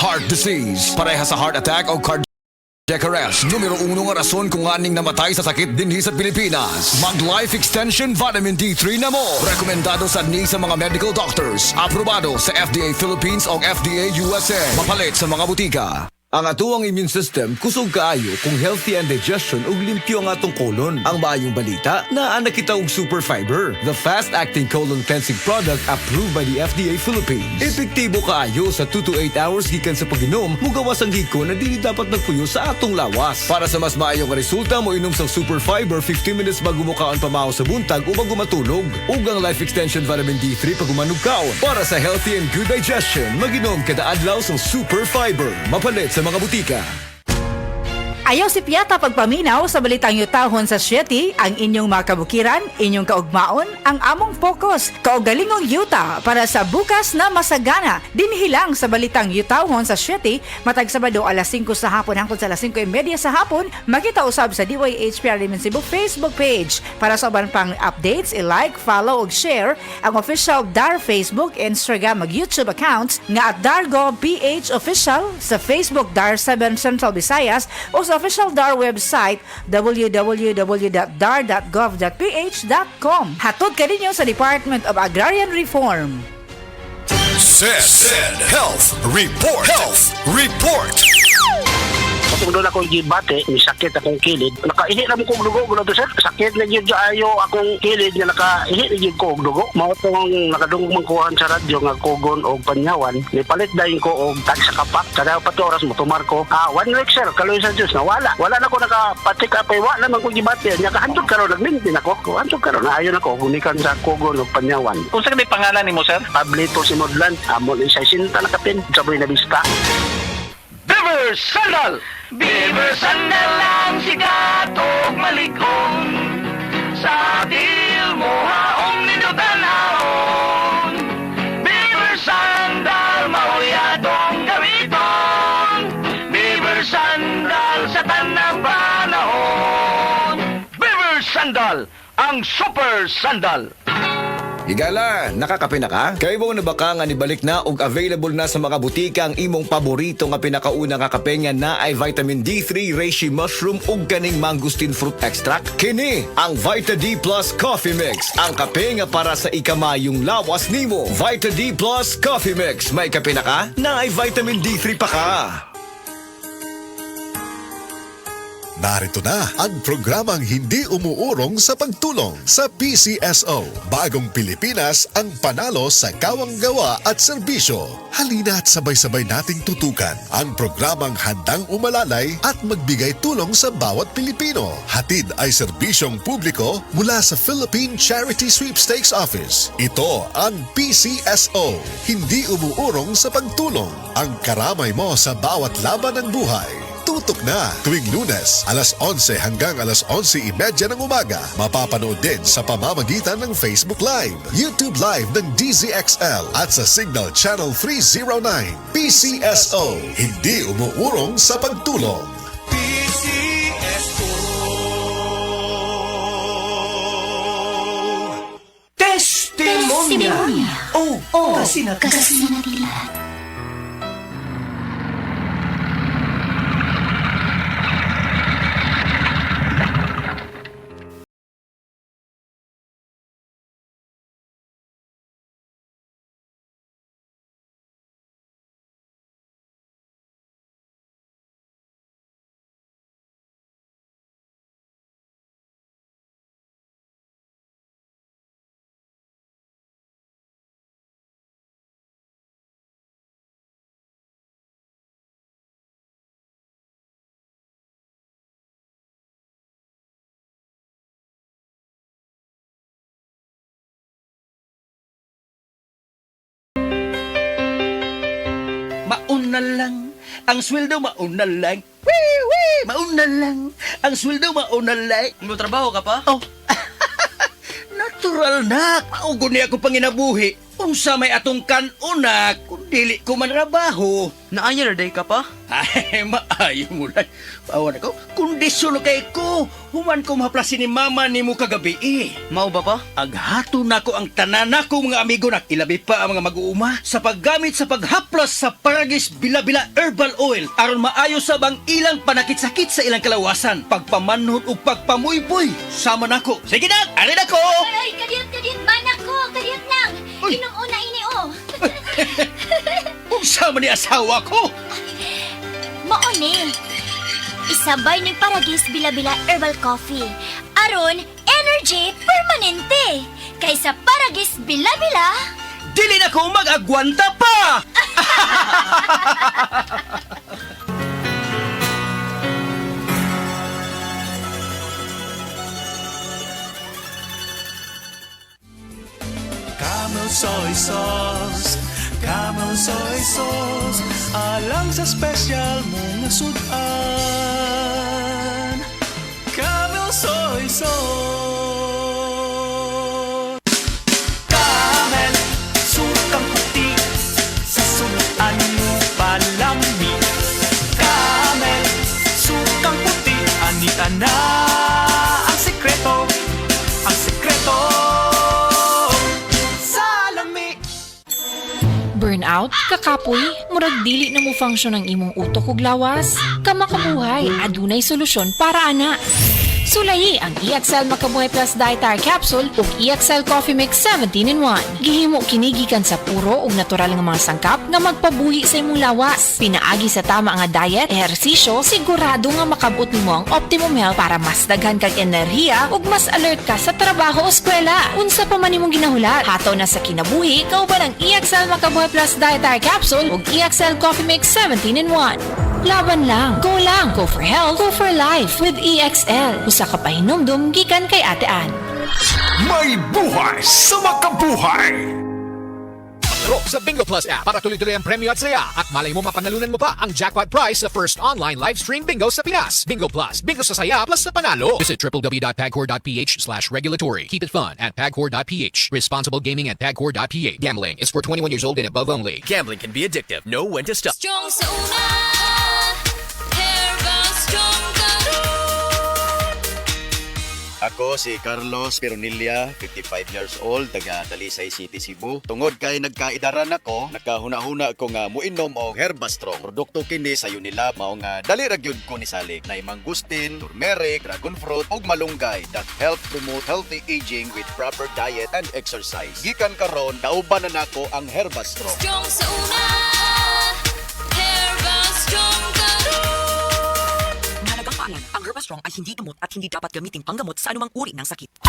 heart disease. Pareha sa heart attack o cardiac arrest. Numero 1 nga rason kung aning namatay sa sakit dinhi sa Pilipinas. Mag Life Extension Vitamin D3 na mo. Rekomendado sa ni sa mga medical doctors. Aprobado sa FDA Philippines o FDA USA. Mapalit sa mga butika. Ang atuang immune system kusog kaayo kung healthy and digestion ug limpyo ang atong colon. Ang maayong balita, naa na kita og Super Fiber, the fast-acting colon cleansing product approved by the FDA Philippines. Epektibo kaayo sa 2 to 8 hours gikan sa pag-inom, mugawas ang hiko na dili dapat nagpuyo sa atong lawas. Para sa mas maayong resulta, mo inom sa Super Fiber 15 minutes bago mo kaon pamahaw sa buntag o bago matulog. Ug ang Life Extension Vitamin D3 pag umanog kaon. Para sa healthy and good digestion, mag-inom kada adlaw sa Super Fiber. Mapalit sa mga butika. Ayaw si Piata pagpaminaw sa balitang yutahon sa Sieti, ang inyong mga kabukiran, inyong kaugmaon, ang among focus, kaugalingong yuta para sa bukas na masagana. Dinhilang sa balitang yutahon sa Sieti, matag Sabado alas 5 sa hapon hangtod sa alas 5:30 sa hapon, makita usab sa DYHPR Limon Cebu Facebook page. Para sa uban pang updates, i-like, follow ug share ang official DAR Facebook, Instagram ug YouTube accounts nga at DarGovPH Official sa Facebook DAR 7 Central Visayas o sa official DAR website www.dar.gov.ph.com. Hatod ka ninyo sa Department of Agrarian Reform. Said Health Report. Health Report. Kung doon akong gibate, may sakit akong kilid. Nakaihi na mo kong dugo, gula to sir. Sakit na yun ayo akong kilid nga nakaihi na yun ko og dugo. Mao itong nakadungog mangkuhan sa radyo nga kugon o panyawan. May palit dahin ko og tag sa kapak. Kada 4 oras mo tumar ko. 1 week sir, kaloy sa Diyos na wala. Wala na ko nakapatik apay, wala naman ko gibate. Nakahandog karon, nagmintin ako. Handog karon, naayon ako. Gumikan sa kugon o panyawan. Kung saan may pangalan ni mo, sir? Pablito Sinodlan, amon isa sinta nakapin. Saboy na bista. Beaver Sandal! Beaver Sandal ang sikat o malikon. Sa dil mo haong ninutanahon. Beaver Sandal, mahuyadong gamiton. Beaver Sandal sa tanang panahon. Beaver Sandal, ang super sandal. Higala, nakakape na ka? Kaya mo na baka nga nibalik na og available na sa mga butika ang imong paborito nga pinakauna nga kape nga na ay vitamin D3, reishi mushroom ug kaning mangosteen fruit extract? Kini ang Vita D Plus Coffee Mix, ang kape nga para sa ikamayong lawas nimo. Vita D Plus Coffee Mix, may kape na ka? Na ay vitamin D3 pa ka. Narito na ang programang hindi umuurong sa pagtulong sa PCSO. Bagong Pilipinas ang panalo sa kawang-gawa at serbisyo. Halina at sabay-sabay nating tutukan ang programang handang umalalay at magbigay tulong sa bawat Pilipino. Hatid ay serbisyong publiko mula sa Philippine Charity Sweepstakes Office. Ito ang PCSO. Hindi umuurong sa pagtulong. Ang karamay mo sa bawat laban ng buhay. Tutok na tuwing Lunes, alas 11 hanggang alas 11:30 ng umaga. Mapapanood din sa pamamagitan ng Facebook Live, YouTube Live ng DZXL at sa Signal Channel 309. PCSO, hindi umuurong sa pagtulong. PCSO. Testimonya. Oh, kasi na mauna lang ang sweldo, mauna lang. Mauna lang ang sweldo, mauna lang. May trabaho ka pa? Oh, natural na. Maugo niya ako panginabuhi. Unsa may atong kanuna kung dili ko man trabaho. Naanya na day ka pa? Ay, maayo mo lang. Pawan ako, kondisyon kay ko. Human ko maplasin ni mama ni mo kagabi eh. Mao ba pa? Aghato na ko ang tanan ko mga amigo na ilabi pa ang mga mag-uuma sa paggamit sa paghaplas sa Paragis Bila-Bila Herbal Oil aron maayo sa bang ilang panakit-sakit sa ilang kalawasan, pagpamanhod ug pagpamuyboy. Sama nako. Sige na, ari na ko. Ay, kadiyot, manak ko, kadiyot lang. Uy. Inuuna ini, oh. Unsa man ni asawa ko? Mauni. Isabay ni Paragis Bila-Bila Herbal Coffee. Aron, energy permanente. Kaysa Paragis Bila-Bila, Dili na ko mag-agwanta pa. Camel soy sauce, Camel soy sauce, alang sa special mong sudan. Camel soy sauce. Camel, sukang puti, sa sudan mo palami. Camel, sukang puti, anita na ang sekreto, ang sekreto. Burnout, kakapoy, murag dili na mo function ang imong utok ug lawas. Kamakabuhay, adunay solusyon para ana. Sulayi ang EXL Makabuhay Plus Dietary Capsule ug EXL Coffee Mix 17-in-1. Gihimo kini gikan sa puro ug natural nga mga sangkap nga magpabuhi sa imong lawas. Pinaagi sa tama nga diet, ehersisyo, sigurado nga makabot nimo ang optimum health para mas daghan kag enerhiya ug mas alert ka sa trabaho o eskwela. Unsa pa man imong ginahulat, hataw na sa kinabuhi, kauban ang EXL Makabuhay Plus Dietary Capsule ug EXL Coffee Mix 17-in-1. Laban lang, go for health, go for life with EXL. Usa ka pahinumdum gikan kay Ate Ann. May buhay sa makabuhay! Laro sa Bingo Plus app para tuloy-tuloy ang premyo at saya. At malay mo mapanalunan mo pa ang jackpot prize sa first online live stream bingo sa Pinas. Bingo Plus, bingo sa saya plus sa panalo. Visit www.pagcor.ph/regulatory. Keep it fun at pagcor.ph. Responsible gaming at pagcor.ph. Gambling is for 21 years old and above only. Gambling can be addictive. Know when to stop. strong sa una. Herbal strong ka. Ako si Carlos Peronilla, 55 years old, taga Talisay City, Cebu. Tungod kay nagkaidaran ako, nakahuna-huna ko nga muinom og Herbastrong. Produkto kini sa Unilab mao nga dali ra gyud ko ni salig na mangustin, turmeric, dragon fruit ug malunggay that help promote healthy aging with proper diet and exercise. Gikan karon kauban na nako ang Herbastrong. Strong sa una. Herbal strong ka. Mahalagang paalam, ang Herbastrong ay hindi gamot at hindi dapat gamitin panggamot sa anumang uri ng sakit.